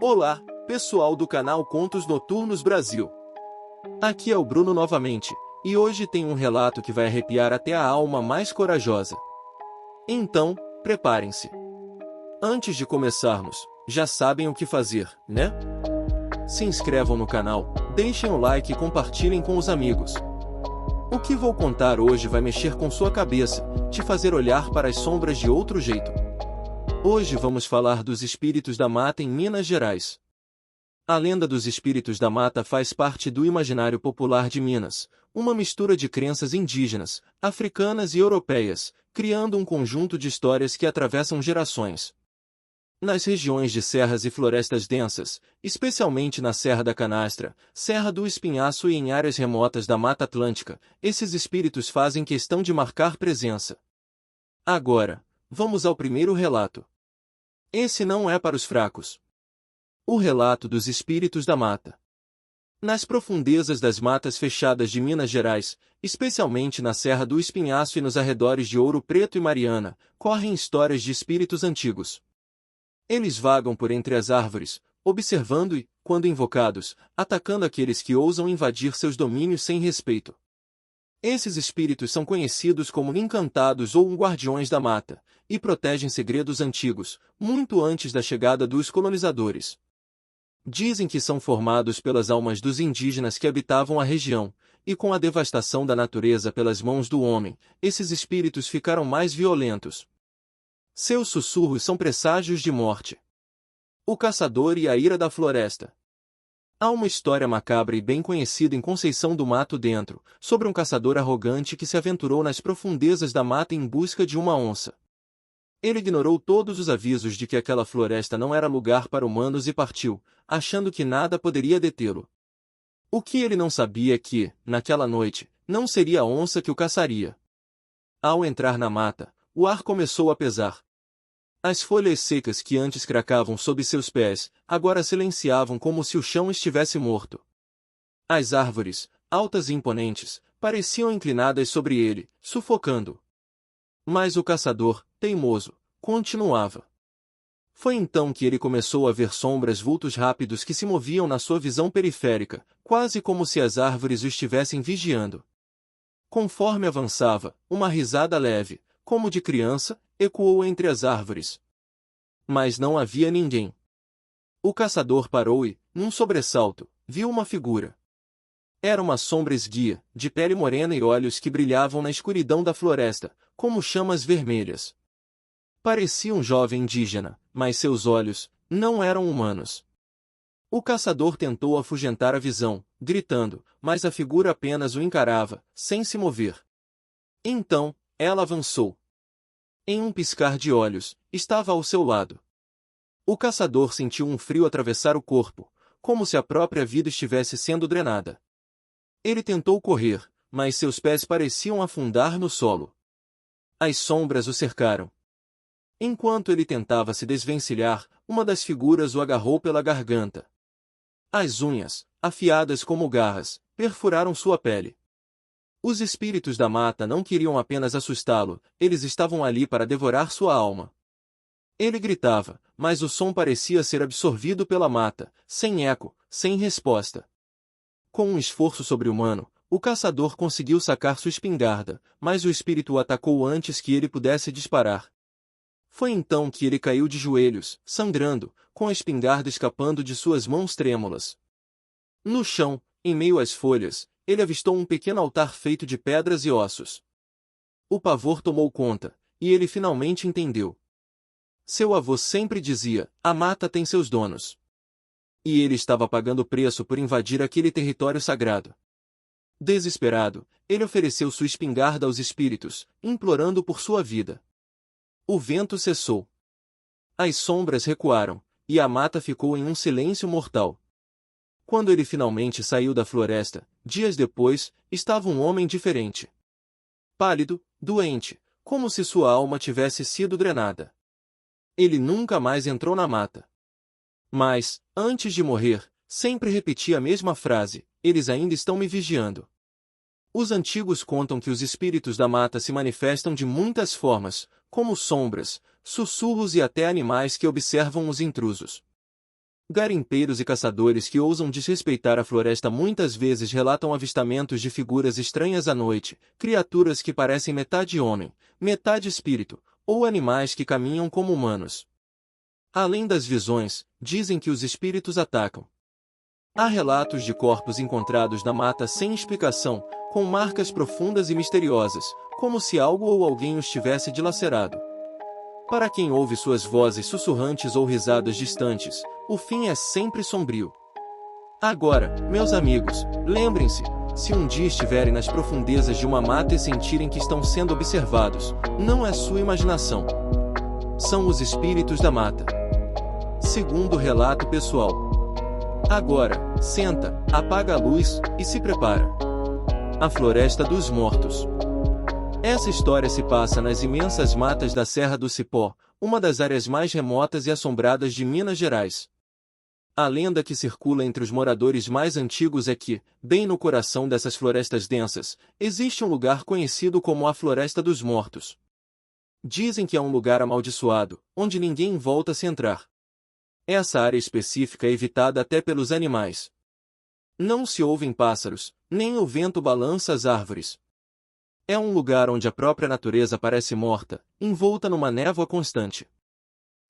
Olá, pessoal do canal Contos Noturnos Brasil. Aqui é o Bruno novamente, e hoje tem um relato que vai arrepiar até a alma mais corajosa. Então, preparem-se. Antes de começarmos, já sabem o que fazer, né? Se inscrevam no canal, deixem o like e compartilhem com os amigos. O que vou contar hoje vai mexer com sua cabeça, te fazer olhar para as sombras de outro jeito. Hoje vamos falar dos espíritos da mata em Minas Gerais. A lenda dos espíritos da mata faz parte do imaginário popular de Minas, uma mistura de crenças indígenas, africanas e europeias, criando um conjunto de histórias que atravessam gerações. Nas regiões de serras e florestas densas, especialmente na Serra da Canastra, Serra do Espinhaço e em áreas remotas da Mata Atlântica, esses espíritos fazem questão de marcar presença. Agora, vamos ao primeiro relato. Esse não é para os fracos. O relato dos espíritos da mata. Nas profundezas das matas fechadas de Minas Gerais, especialmente na Serra do Espinhaço e nos arredores de Ouro Preto e Mariana, correm histórias de espíritos antigos. Eles vagam por entre as árvores, observando e, quando invocados, atacando aqueles que ousam invadir seus domínios sem respeito. Esses espíritos são conhecidos como encantados ou guardiões da mata, e protegem segredos antigos, muito antes da chegada dos colonizadores. Dizem que são formados pelas almas dos indígenas que habitavam a região, e com a devastação da natureza pelas mãos do homem, esses espíritos ficaram mais violentos. Seus sussurros são presságios de morte. O caçador e a ira da floresta. Há uma história macabra e bem conhecida em Conceição do Mato Dentro, sobre um caçador arrogante que se aventurou nas profundezas da mata em busca de uma onça. Ele ignorou todos os avisos de que aquela floresta não era lugar para humanos e partiu, achando que nada poderia detê-lo. O que ele não sabia é que, naquela noite, não seria a onça que o caçaria. Ao entrar na mata, o ar começou a pesar. As folhas secas que antes cracavam sob seus pés, agora silenciavam como se o chão estivesse morto. As árvores, altas e imponentes, pareciam inclinadas sobre ele, sufocando. Mas o caçador, teimoso, continuava. Foi então que ele começou a ver sombras, vultos rápidos que se moviam na sua visão periférica, quase como se as árvores o estivessem vigiando. Conforme avançava, uma risada leve, como de criança, ecoou entre as árvores. Mas não havia ninguém. O caçador parou e, num sobressalto, viu uma figura. Era uma sombra esguia, de pele morena e olhos que brilhavam na escuridão da floresta, como chamas vermelhas. Parecia um jovem indígena, mas seus olhos não eram humanos. O caçador tentou afugentar a visão, gritando, mas a figura apenas o encarava, sem se mover. Então, ela avançou. Em um piscar de olhos, estava ao seu lado. O caçador sentiu um frio atravessar o corpo, como se a própria vida estivesse sendo drenada. Ele tentou correr, mas seus pés pareciam afundar no solo. As sombras o cercaram. Enquanto ele tentava se desvencilhar, uma das figuras o agarrou pela garganta. As unhas, afiadas como garras, perfuraram sua pele. Os espíritos da mata não queriam apenas assustá-lo, eles estavam ali para devorar sua alma. Ele gritava, mas o som parecia ser absorvido pela mata, sem eco, sem resposta. Com um esforço sobre-humano, o caçador conseguiu sacar sua espingarda, mas o espírito o atacou antes que ele pudesse disparar. Foi então que ele caiu de joelhos, sangrando, com a espingarda escapando de suas mãos trêmulas. No chão, em meio às folhas, ele avistou um pequeno altar feito de pedras e ossos. O pavor tomou conta, e ele finalmente entendeu. Seu avô sempre dizia, a mata tem seus donos. E ele estava pagando preço por invadir aquele território sagrado. Desesperado, ele ofereceu sua espingarda aos espíritos, implorando por sua vida. O vento cessou. As sombras recuaram, e a mata ficou em um silêncio mortal. Quando ele finalmente saiu da floresta, dias depois, estava um homem diferente. Pálido, doente, como se sua alma tivesse sido drenada. Ele nunca mais entrou na mata. Mas, antes de morrer, sempre repetia a mesma frase, eles ainda estão me vigiando. Os antigos contam que os espíritos da mata se manifestam de muitas formas, como sombras, sussurros e até animais que observam os intrusos. Garimpeiros e caçadores que ousam desrespeitar a floresta muitas vezes relatam avistamentos de figuras estranhas à noite, criaturas que parecem metade homem, metade espírito, ou animais que caminham como humanos. Além das visões, dizem que os espíritos atacam. Há relatos de corpos encontrados na mata sem explicação, com marcas profundas e misteriosas, como se algo ou alguém os tivesse dilacerado. Para quem ouve suas vozes sussurrantes ou risadas distantes, o fim é sempre sombrio. Agora, meus amigos, lembrem-se, se um dia estiverem nas profundezas de uma mata e sentirem que estão sendo observados, não é sua imaginação. São os espíritos da mata. Segundo relato pessoal. Agora, senta, apaga a luz e se prepara. A Floresta dos Mortos. Essa história se passa nas imensas matas da Serra do Cipó, uma das áreas mais remotas e assombradas de Minas Gerais. A lenda que circula entre os moradores mais antigos é que, bem no coração dessas florestas densas, existe um lugar conhecido como a Floresta dos Mortos. Dizem que é um lugar amaldiçoado, onde ninguém volta a se entrar. Essa área específica é evitada até pelos animais. Não se ouvem pássaros, nem o vento balança as árvores. É um lugar onde a própria natureza parece morta, envolta numa névoa constante.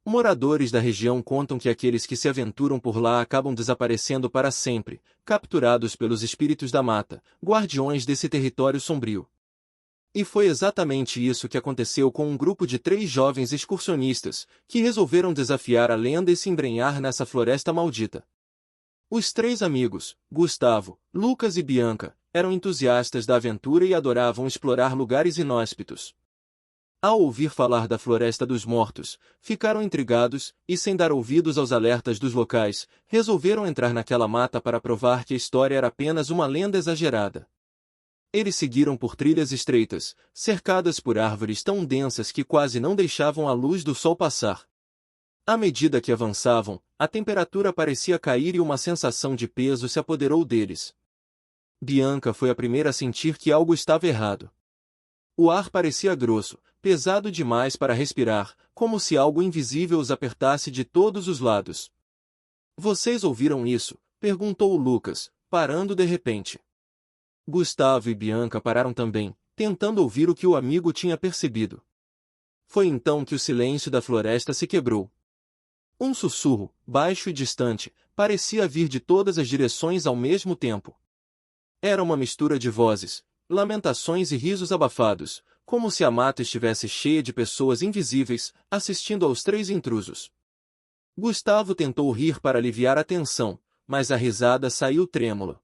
Moradores da região contam que aqueles que se aventuram por lá acabam desaparecendo para sempre, capturados pelos espíritos da mata, guardiões desse território sombrio. E foi exatamente isso que aconteceu com um grupo de 3 jovens excursionistas, que resolveram desafiar a lenda e se embrenhar nessa floresta maldita. Os 3 amigos, Gustavo, Lucas e Bianca, eram entusiastas da aventura e adoravam explorar lugares inóspitos. Ao ouvir falar da Floresta dos Mortos, ficaram intrigados e, sem dar ouvidos aos alertas dos locais, resolveram entrar naquela mata para provar que a história era apenas uma lenda exagerada. Eles seguiram por trilhas estreitas, cercadas por árvores tão densas que quase não deixavam a luz do sol passar. À medida que avançavam, a temperatura parecia cair e uma sensação de peso se apoderou deles. Bianca foi a primeira a sentir que algo estava errado. O ar parecia grosso, pesado demais para respirar, como se algo invisível os apertasse de todos os lados. "Vocês ouviram isso?", perguntou Lucas, parando de repente. Gustavo e Bianca pararam também, tentando ouvir o que o amigo tinha percebido. Foi então que o silêncio da floresta se quebrou. Um sussurro, baixo e distante, parecia vir de todas as direções ao mesmo tempo. Era uma mistura de vozes, lamentações e risos abafados, como se a mata estivesse cheia de pessoas invisíveis, assistindo aos 3 intrusos. Gustavo tentou rir para aliviar a tensão, mas a risada saiu trêmula.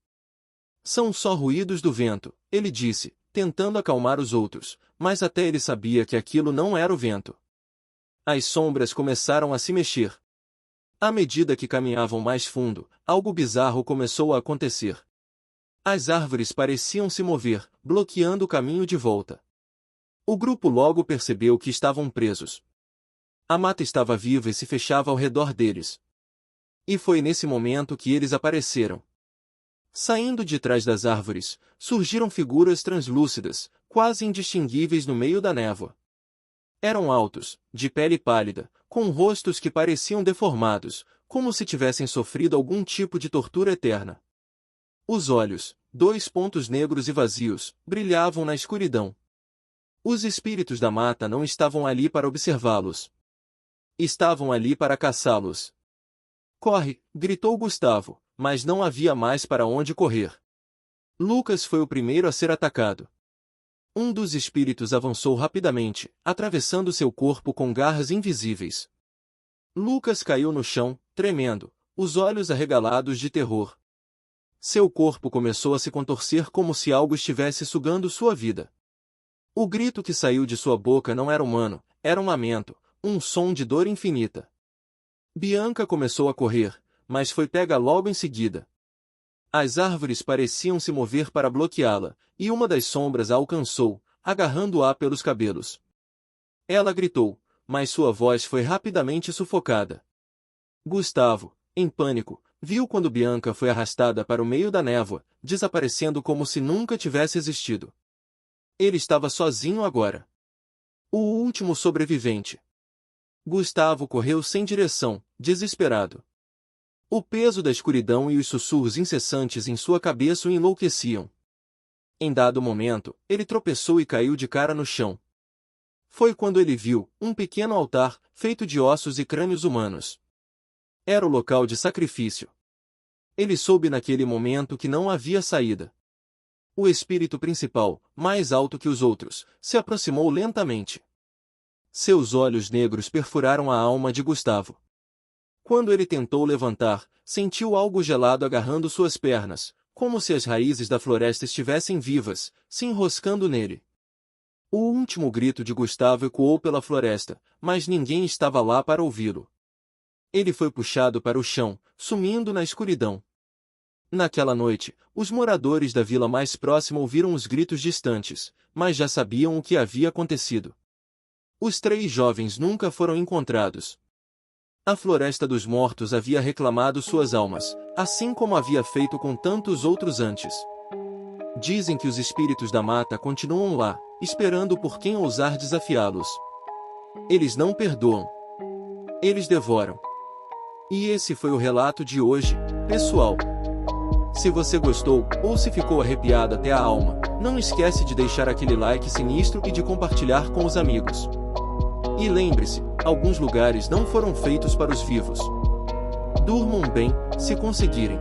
"São só ruídos do vento", ele disse, tentando acalmar os outros, mas até ele sabia que aquilo não era o vento. As sombras começaram a se mexer. À medida que caminhavam mais fundo, algo bizarro começou a acontecer. As árvores pareciam se mover, bloqueando o caminho de volta. O grupo logo percebeu que estavam presos. A mata estava viva e se fechava ao redor deles. E foi nesse momento que eles apareceram. Saindo de trás das árvores, surgiram figuras translúcidas, quase indistinguíveis no meio da névoa. Eram altos, de pele pálida, com rostos que pareciam deformados, como se tivessem sofrido algum tipo de tortura eterna. Os olhos, 2 pontos negros e vazios, brilhavam na escuridão. Os espíritos da mata não estavam ali para observá-los. Estavam ali para caçá-los. "Corre!", gritou Gustavo, mas não havia mais para onde correr. Lucas foi o primeiro a ser atacado. Um dos espíritos avançou rapidamente, atravessando seu corpo com garras invisíveis. Lucas caiu no chão, tremendo, os olhos arregalados de terror. Seu corpo começou a se contorcer como se algo estivesse sugando sua vida. O grito que saiu de sua boca não era humano, era um lamento, um som de dor infinita. Bianca começou a correr, mas foi pega logo em seguida. As árvores pareciam se mover para bloqueá-la, e uma das sombras a alcançou, agarrando-a pelos cabelos. Ela gritou, mas sua voz foi rapidamente sufocada. Gustavo, em pânico, viu quando Bianca foi arrastada para o meio da névoa, desaparecendo como se nunca tivesse existido. Ele estava sozinho agora. O último sobrevivente. Gustavo correu sem direção, desesperado. O peso da escuridão e os sussurros incessantes em sua cabeça o enlouqueciam. Em dado momento, ele tropeçou e caiu de cara no chão. Foi quando ele viu um pequeno altar, feito de ossos e crânios humanos. Era o local de sacrifício. Ele soube naquele momento que não havia saída. O espírito principal, mais alto que os outros, se aproximou lentamente. Seus olhos negros perfuraram a alma de Gustavo. Quando ele tentou levantar, sentiu algo gelado agarrando suas pernas, como se as raízes da floresta estivessem vivas, se enroscando nele. O último grito de Gustavo ecoou pela floresta, mas ninguém estava lá para ouvi-lo. Ele foi puxado para o chão, sumindo na escuridão. Naquela noite, os moradores da vila mais próxima ouviram os gritos distantes, mas já sabiam o que havia acontecido. Os 3 jovens nunca foram encontrados. A Floresta dos Mortos havia reclamado suas almas, assim como havia feito com tantos outros antes. Dizem que os espíritos da mata continuam lá, esperando por quem ousar desafiá-los. Eles não perdoam. Eles devoram. E esse foi o relato de hoje, pessoal. Se você gostou, ou se ficou arrepiado até a alma, não esquece de deixar aquele like sinistro e de compartilhar com os amigos. E lembre-se, alguns lugares não foram feitos para os vivos. Durmam bem, se conseguirem.